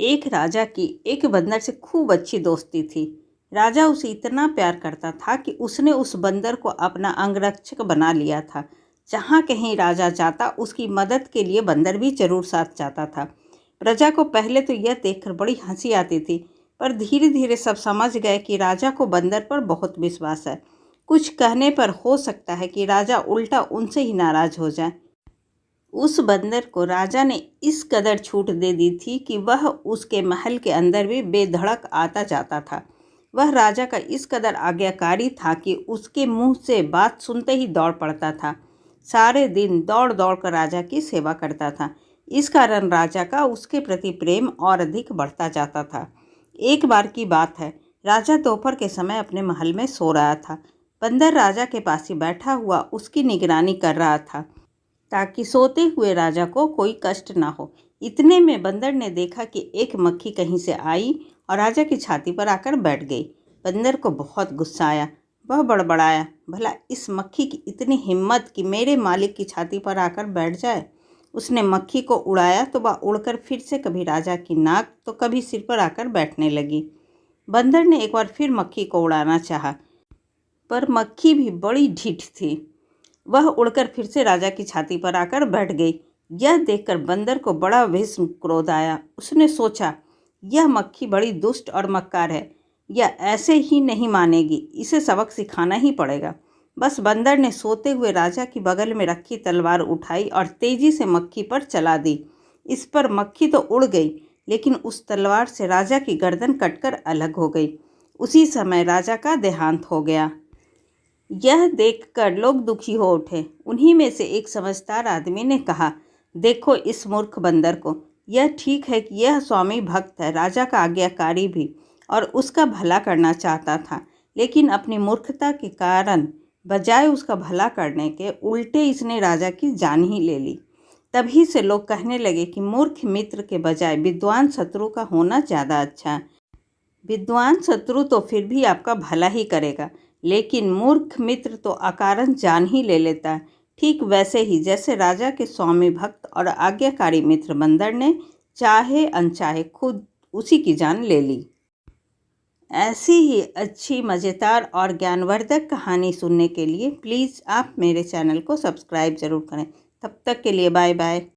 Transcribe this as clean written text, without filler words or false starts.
एक राजा की एक बंदर से खूब अच्छी दोस्ती थी। राजा उसे इतना प्यार करता था कि उसने उस बंदर को अपना अंगरक्षक बना लिया था। जहाँ कहीं राजा जाता उसकी मदद के लिए बंदर भी जरूर साथ जाता था। प्रजा को पहले तो यह देखकर बड़ी हंसी आती थी, पर धीरे धीरे सब समझ गए कि राजा को बंदर पर बहुत विश्वास है। कुछ कहने पर हो सकता है कि राजा उल्टा उनसे ही नाराज हो जाए। उस बंदर को राजा ने इस कदर छूट दे दी थी कि वह उसके महल के अंदर भी बेधड़क आता जाता था। वह राजा का इस कदर आज्ञाकारी था कि उसके मुंह से बात सुनते ही दौड़ पड़ता था। सारे दिन दौड़ दौड़ कर राजा की सेवा करता था। इस कारण राजा का उसके प्रति प्रेम और अधिक बढ़ता जाता था। एक बार की बात है, राजा दोपहर के समय अपने महल में सो रहा था। बंदर राजा के पास ही बैठा हुआ उसकी निगरानी कर रहा था, ताकि सोते हुए राजा को कोई कष्ट ना हो। इतने में बंदर ने देखा कि एक मक्खी कहीं से आई और राजा की छाती पर आकर बैठ गई। बंदर को बहुत गुस्सा आया। वह बड़बड़ाया, भला इस मक्खी की इतनी हिम्मत कि मेरे मालिक की छाती पर आकर बैठ जाए। उसने मक्खी को उड़ाया तो वह उड़कर फिर से कभी राजा की नाक तो कभी सिर पर आकर बैठने लगी। बंदर ने एक बार फिर मक्खी को उड़ाना चाहा, पर मक्खी भी बड़ी ढीठ थी। वह उड़कर फिर से राजा की छाती पर आकर बैठ गई। यह देखकर बंदर को बड़ा भीषण क्रोध आया। उसने सोचा, यह मक्खी बड़ी दुष्ट और मक्कार है। यह ऐसे ही नहीं मानेगी, इसे सबक सिखाना ही पड़ेगा। बस बंदर ने सोते हुए राजा की बगल में रखी तलवार उठाई और तेजी से मक्खी पर चला दी। इस पर मक्खी तो उड़ गई, लेकिन उस तलवार से राजा की गर्दन कटकर अलग हो गई। उसी समय राजा का देहांत हो गया। यह देखकर लोग दुखी हो उठे। उन्हीं में से एक समझदार आदमी ने कहा, देखो इस मूर्ख बंदर को। यह ठीक है कि यह स्वामी भक्त है, राजा का आज्ञाकारी भी, और उसका भला करना चाहता था, लेकिन अपनी मूर्खता के कारण बजाय उसका भला करने के उल्टे इसने राजा की जान ही ले ली। तभी से लोग कहने लगे कि मूर्ख मित्र के बजाय विद्वान शत्रु का होना ज़्यादा अच्छा है। विद्वान शत्रु तो फिर भी आपका भला ही करेगा, लेकिन मूर्ख मित्र तो अकारण जान ही ले लेता है। ठीक वैसे ही जैसे राजा के स्वामी भक्त और आज्ञाकारी मित्र बंदर ने चाहे अनचाहे खुद उसी की जान ले ली। ऐसी ही अच्छी, मज़ेदार और ज्ञानवर्धक कहानी सुनने के लिए प्लीज़ आप मेरे चैनल को सब्सक्राइब ज़रूर करें। तब तक के लिए बाय बाय।